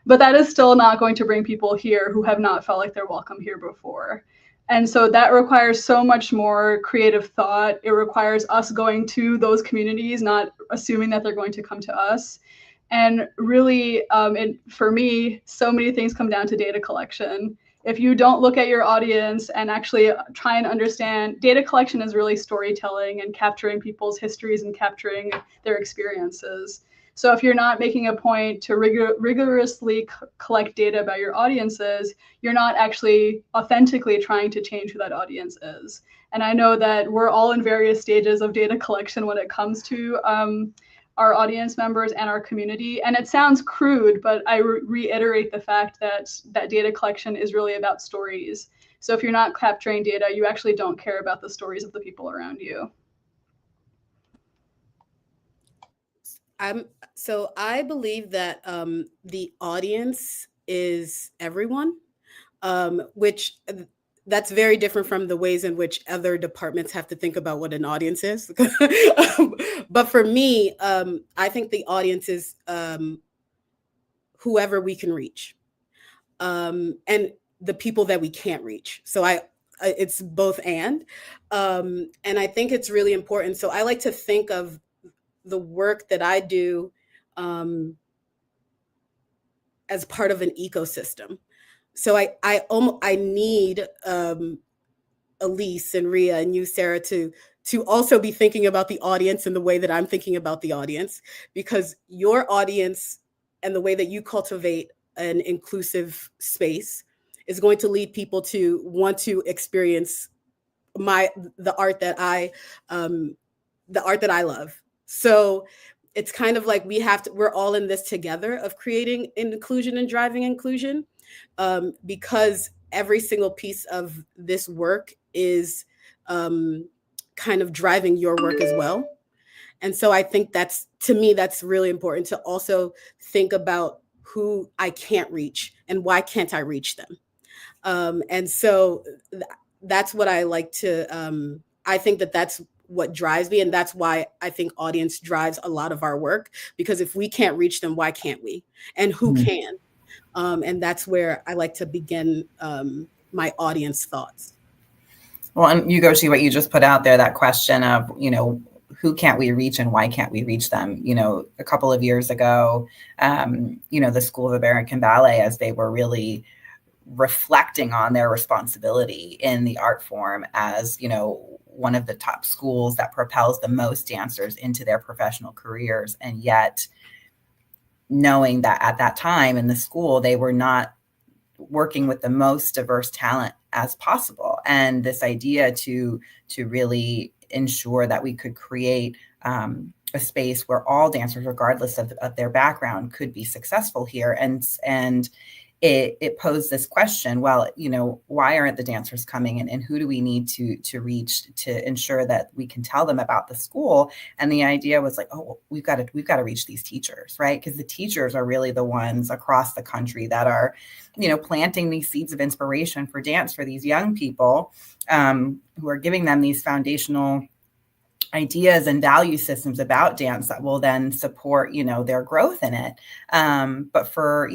But that is still not going to bring people here who have not felt like they're welcome here before. And so that requires so much more creative thought. It requires us going to those communities, not assuming that they're going to come to us. And really, for me, so many things come down to data collection. If you don't look at your audience and actually try and understand, data collection is really storytelling and capturing people's histories and capturing their experiences. So if you're not making a point to rigorously collect data about your audiences, you're not actually authentically trying to change who that audience is. And I know that we're all in various stages of data collection when it comes to our audience members and our community. And it sounds crude, but I reiterate the fact that data collection is really about stories. So if you're not capturing data, you actually don't care about the stories of the people around you. So I believe that the audience is everyone, which that's very different from the ways in which other departments have to think about what an audience is. But for me, I think the audience is whoever we can reach, and the people that we can't reach. So it's both and I think it's really important. So I like to think of the work that I do as part of an ecosystem. So I need Elise and Ria and you, Sara, to also be thinking about the audience in the way that I'm thinking about the audience, because your audience and the way that you cultivate an inclusive space is going to lead people to want to experience the art that I love. So it's kind of like we're all in this together of creating inclusion and driving inclusion, because every single piece of this work is kind of driving your work as well. And so I think that's really important to also think about who I can't reach and why can't I reach them. And so that's what I like to, I think that's what drives me. And that's why I think audience drives a lot of our work, because if we can't reach them, why can't we? And who can? And that's where I like to begin my audience thoughts. Well, and Ugochi, what you just put out there, that question of, who can't we reach and why can't we reach them? A couple of years ago, the School of American Ballet, as they were really reflecting on their responsibility in the art form as, one of the top schools that propels the most dancers into their professional careers. And yet knowing that at that time in the school, they were not working with the most diverse talent as possible. And this idea to really ensure that we could create a space where all dancers, regardless of their background, could be successful here. And it posed this question, well, why aren't the dancers coming, and who do we need to reach to ensure that we can tell them about the school? And the idea was like, oh, well, we've got to reach these teachers, right? Because the teachers are really the ones across the country that are, planting these seeds of inspiration for dance for these young people, who are giving them these foundational ideas and value systems about dance that will then support, their growth in it. But for,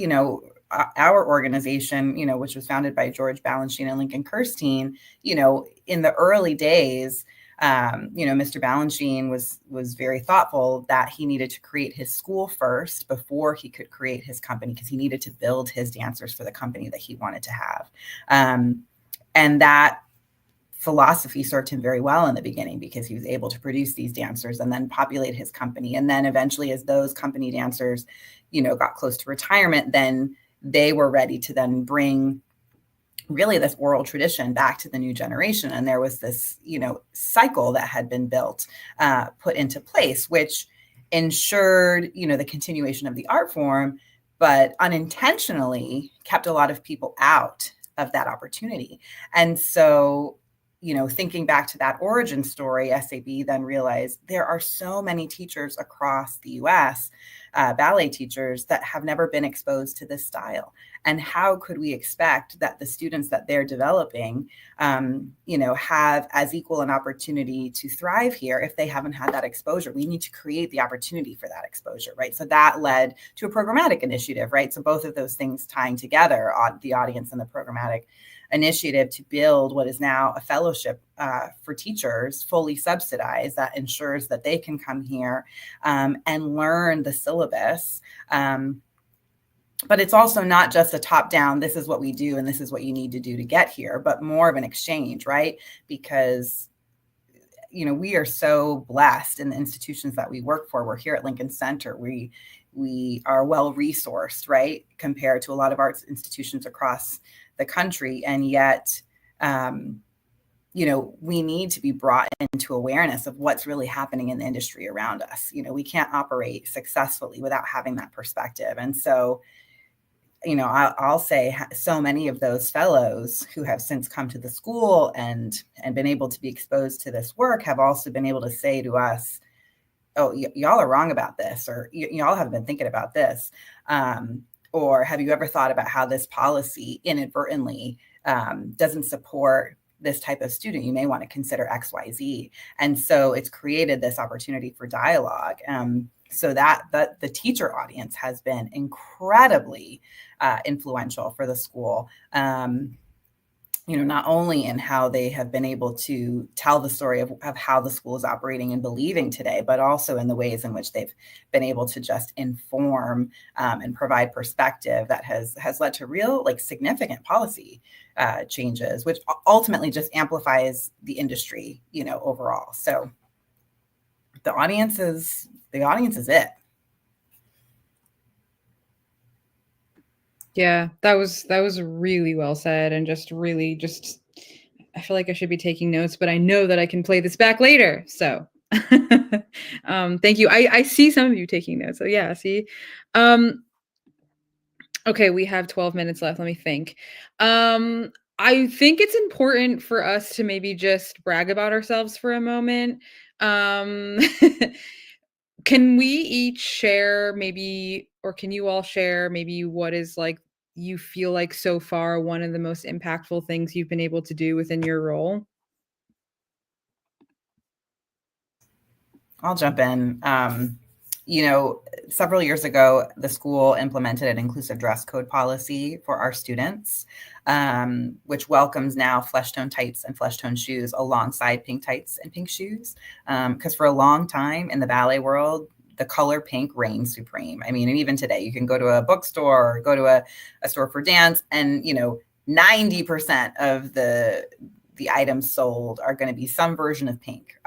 our organization, which was founded by George Balanchine and Lincoln Kirstein, in the early days, Mr. Balanchine was very thoughtful that he needed to create his school first before he could create his company, because he needed to build his dancers for the company that he wanted to have. And that philosophy served him very well in the beginning, because he was able to produce these dancers and then populate his company. And then eventually, as those company dancers, got close to retirement, then they were ready to then bring really this oral tradition back to the new generation. And there was this, cycle that had been built, put into place, which ensured, the continuation of the art form, but unintentionally kept a lot of people out of that opportunity. And so, thinking back to that origin story, SAB then realized there are so many teachers across the US, ballet teachers, that have never been exposed to this style. And how could we expect that the students that they're developing, have as equal an opportunity to thrive here if they haven't had that exposure? We need to create the opportunity for that exposure, right? So that led to a programmatic initiative, right? So both of those things tying together, the audience and the programmatic initiative, to build what is now a fellowship for teachers, fully subsidized, that ensures that they can come here and learn the syllabus. But it's also not just a top-down, this is what we do and this is what you need to do to get here, but more of an exchange, right? Because we are so blessed in the institutions that we work for. We're here at Lincoln Center. We are well resourced, right, compared to a lot of arts institutions across the country. And yet, we need to be brought into awareness of what's really happening in the industry around us. We can't operate successfully without having that perspective. And so, I'll say so many of those fellows who have since come to the school and been able to be exposed to this work have also been able to say to us, oh, y'all are wrong about this, or y'all haven't been thinking about this. Or have you ever thought about how this policy inadvertently doesn't support this type of student? You may want to consider X, Y, Z. And so it's created this opportunity for dialogue. So that the teacher audience has been incredibly influential for the school. Not only in how they have been able to tell the story of how the school is operating and believing today, but also in the ways in which they've been able to just inform and provide perspective that has led to real, significant policy changes, which ultimately just amplifies the industry, overall. So the audience is it. Yeah, that was really well said, and I feel like I should be taking notes, but I know that I can play this back later. So thank you. I see some of you taking notes. So yeah, see. Okay, we have 12 minutes left. Let me think. I think it's important for us to maybe just brag about ourselves for a moment. Can we each share maybe, or can you all share maybe what is you feel like so far one of the most impactful things you've been able to do within your role? I'll jump in. Several years ago, the school implemented an inclusive dress code policy for our students, which welcomes now flesh tone tights and flesh tone shoes alongside pink tights and pink shoes. Because for a long time in the ballet world, the color pink reigned supreme. I mean, and even today, you can go to a bookstore or go to a store for dance, and 90% of the items sold are going to be some version of pink,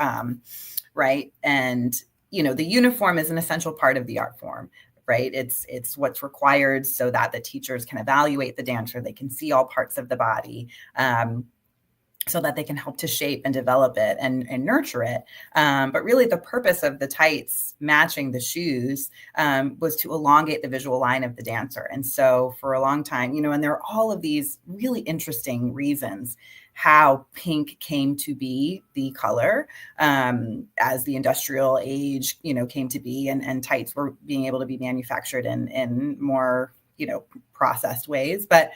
right? And the uniform is an essential part of the art form, right? It's what's required so that the teachers can evaluate the dancer. They can see all parts of the body. so that they can help to shape and develop it and nurture it. But really the purpose of the tights matching the shoes was to elongate the visual line of the dancer. And so for a long time, and there are all of these really interesting reasons how pink came to be the color as the industrial age, came to be, and tights were being able to be manufactured in more, processed ways. But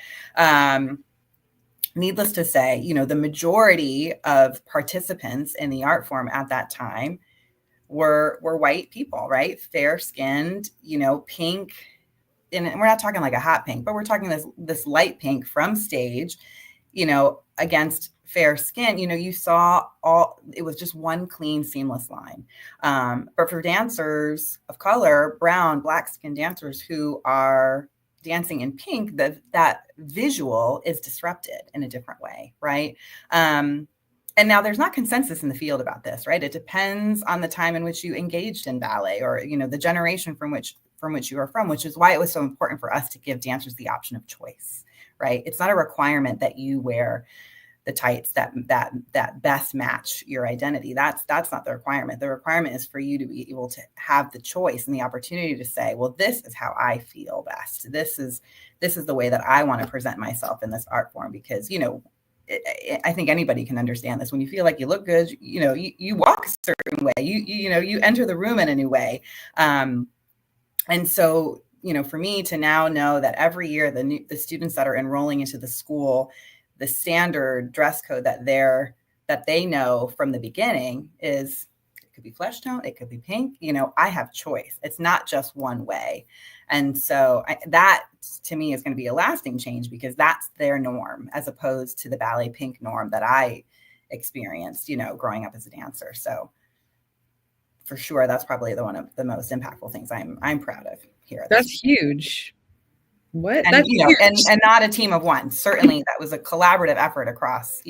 needless to say, the majority of participants in the art form at that time were white people, right? Fair-skinned, pink. And we're not talking like a hot pink, but we're talking this light pink from stage, against fair skin. You saw it was just one clean, seamless line. But for dancers of color, brown, black skin dancers who are dancing in pink, that visual is disrupted in a different way, right? And now there's not consensus in the field about this, right? It depends on the time in which you engaged in ballet, or the generation from which you are from, which is why it was so important for us to give dancers the option of choice, right? It's not a requirement that you wear the tights that best match your identity. That's not the requirement. The requirement is for you to be able to have the choice and the opportunity to say, well, this is how I feel best. This is the way that I want to present myself in this art form, because, I think anybody can understand this. When you feel like you look good, you walk a certain way, you enter the room in a new way. And so, for me to now know that every year the students that are enrolling into the school, the standard dress code that they know from the beginning is, it could be flesh tone, it could be pink, I have choice. It's not just one way. And so that to me is going to be a lasting change, because that's their norm, as opposed to the ballet pink norm that I experienced, growing up as a dancer. So for sure, that's probably one of the most impactful things I'm proud of here. That's huge. What? And, That's huge. and not a team of one. Certainly that was a collaborative effort across,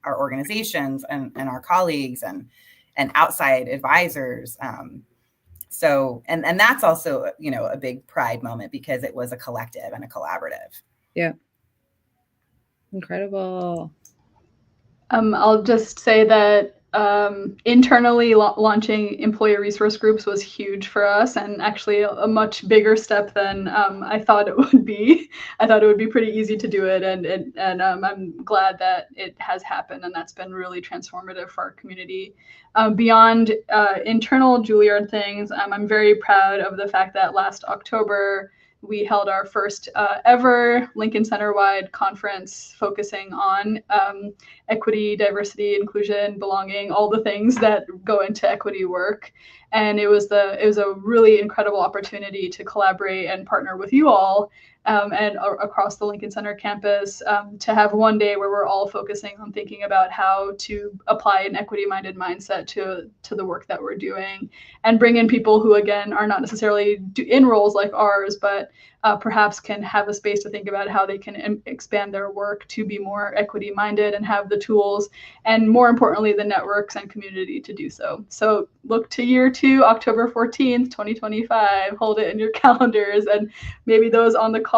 our organizations and our colleagues and outside advisors. So, and that's also, a big pride moment, because it was a collective and a collaborative. Yeah. Incredible. I'll just say that internally launching employee resource groups was huge for us, and actually a much bigger step than I thought it would be. I thought it would be pretty easy to do it, and I'm glad that it has happened, and that's been really transformative for our community. Beyond internal Juilliard things, I'm very proud of the fact that last October we held our first ever Lincoln Center-wide conference focusing on equity, diversity, inclusion, belonging, all the things that go into equity work. And it was a really incredible opportunity to collaborate and partner with you all and across the Lincoln Center campus to have one day where we're all focusing on thinking about how to apply an equity-minded mindset to the work that we're doing, and bring in people who, again, are not necessarily in roles like ours, but perhaps can have a space to think about how they can expand their work to be more equity-minded and have the tools, and more importantly, the networks and community to do so. So look to year 2, October 14th, 2025, hold it in your calendars, and maybe those on the call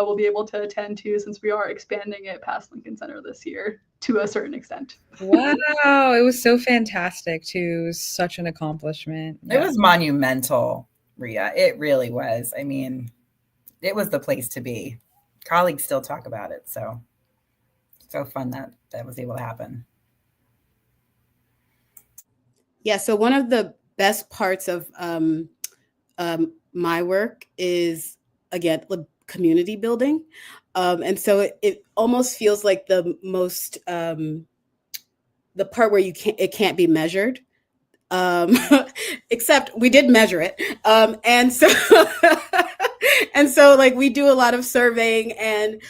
will be able to attend too, since we are expanding it past Lincoln Center this year to a certain extent. Wow, it was so fantastic too. It was such an accomplishment. It was monumental, Ria. It really was. I mean, it was the place to be. Colleagues still talk about it. So fun that was able to happen. Yeah. So one of the best parts of my work is, again, community building. And so it almost feels like the most, the part where it can't be measured. Except we did measure it. And so like we do a lot of surveying, and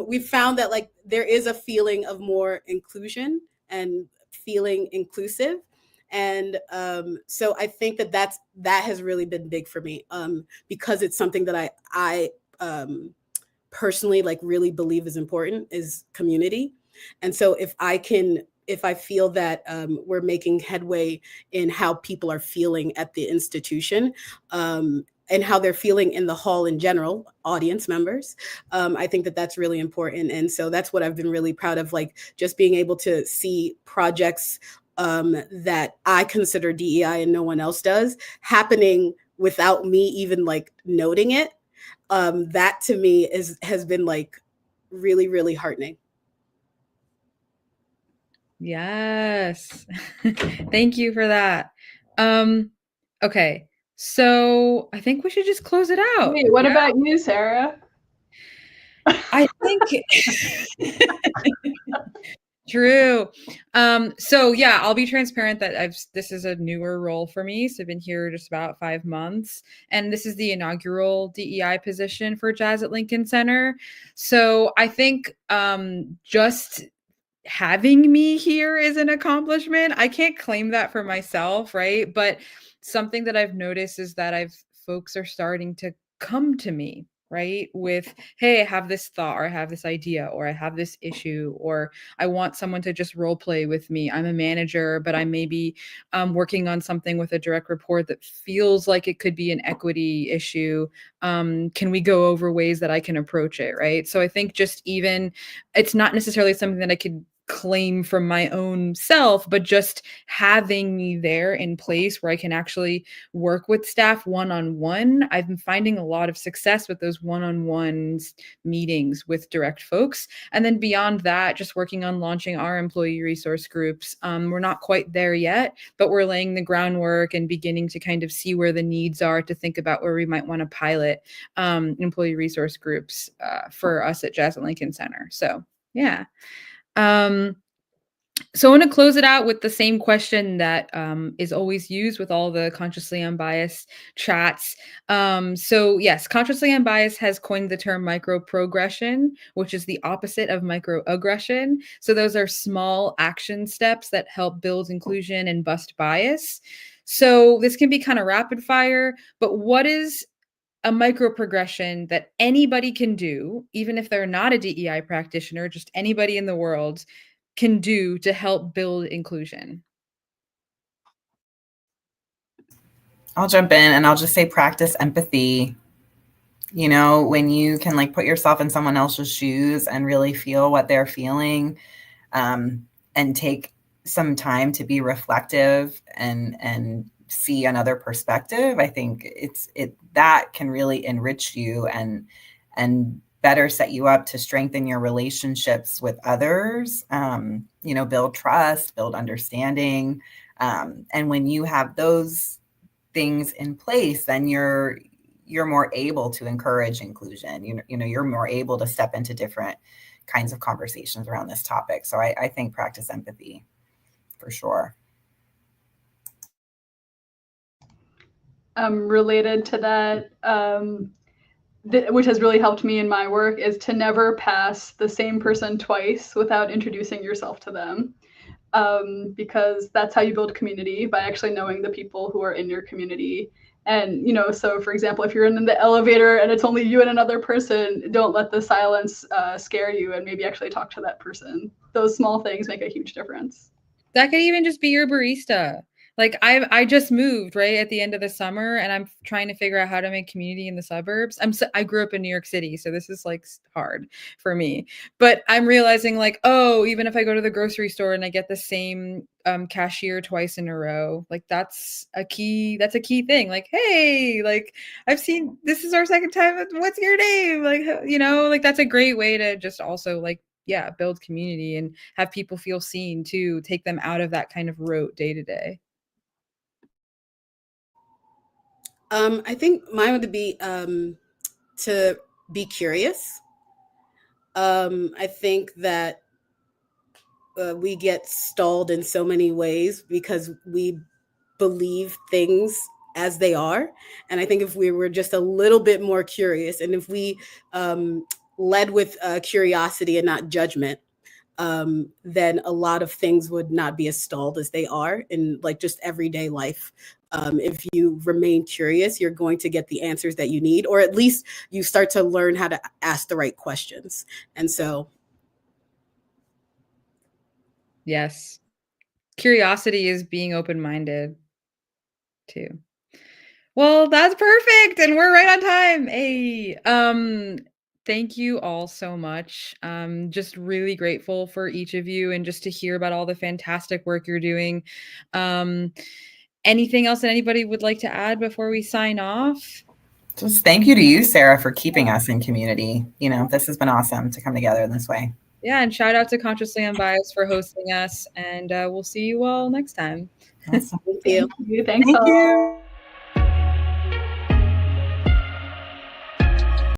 we found that like there is a feeling of more inclusion and feeling inclusive. And so I think that has really been big for me, because it's something that I personally like really believe is important, is community. And so if I feel that we're making headway in how people are feeling at the institution, and how they're feeling in the hall in general, audience members. I think that that's really important. And so that's what I've been really proud of, like just being able to see projects that I consider DEI and no one else does happening without me even like noting it. That to me has been like really, really heartening. Yes. Thank you for that. Okay. So I think we should just close it out. Wait, what about you, Sara? I think true. So yeah, I'll be transparent that this is a newer role for me. So I've been here just about 5 months, and this is the inaugural DEI position for Jazz at Lincoln Center. So I think just having me here is an accomplishment. I can't claim that for myself, right? But something that I've noticed is that folks are starting to come to me, right? With, hey, I have this thought, or I have this idea, or I have this issue, or I want someone to just role play with me. I'm a manager, but I may be working on something with a direct report that feels like it could be an equity issue. Can we go over ways that I can approach it, right? So I think just even, it's not necessarily something that I could claim from my own self, but just having me there in place where I can actually work with staff one-on-one. I've been finding a lot of success with those one-on-one meetings with direct folks. And then beyond that, just working on launching our employee resource groups. We're not quite there yet, but we're laying the groundwork and beginning to kind of see where the needs are to think about where we might want to pilot employee resource groups for us at Jazz at Lincoln Center. So yeah. So I want to close it out with the same question that is always used with all the Consciously Unbiased chats. So yes, Consciously Unbiased has coined the term microprogression, which is the opposite of microaggression. So those are small action steps that help build inclusion and bust bias. So this can be kind of rapid fire, but what is a microprogression that anybody can do, even if they're not a DEI practitioner, just anybody in the world can do to help build inclusion? I'll jump in and I'll just say practice empathy. You know, when you can like put yourself in someone else's shoes and really feel what they're feeling, and take some time to be reflective and see another perspective, I think that can really enrich you and better set you up to strengthen your relationships with others, build trust, build understanding. And when you have those things in place, then you're more able to encourage inclusion. You're more able to step into different kinds of conversations around this topic. So I think practice empathy for sure. Related to that, which has really helped me in my work, is to never pass the same person twice without introducing yourself to them. Because that's how you build community, by actually knowing the people who are in your community. And, so for example, if you're in the elevator and it's only you and another person, don't let the silence scare you, and maybe actually talk to that person. Those small things make a huge difference. That could even just be your barista. Like I just moved right at the end of the summer, and I'm trying to figure out how to make community in the suburbs. I grew up in New York City, so this is like hard for me. But I'm realizing like, oh, even if I go to the grocery store and I get the same cashier twice in a row, like that's a key thing. Like, hey, like I've seen, this is our second time. What's your name? Like, like that's a great way to just also like, yeah, build community and have people feel seen too, take them out of that kind of rote day to day. I think mine would be to be curious. I think that we get stalled in so many ways because we believe things as they are. And I think if we were just a little bit more curious, and if we led with curiosity and not judgment, then a lot of things would not be as stalled as they are in like just everyday life. If you remain curious, you're going to get the answers that you need, or at least you start to learn how to ask the right questions. And so, yes, curiosity is being open-minded too. Well, that's perfect, and we're right on time. Hey, thank you all so much. Just really grateful for each of you and just to hear about all the fantastic work you're doing. Anything else that anybody would like to add before we sign off? Just thank you to you, Sara, for keeping us in community. You know, this has been awesome to come together in this way. Yeah, and shout out to Consciously Unbiased for hosting us, and we'll see you all next time. Awesome. Thank you. Thanks Thank all. you.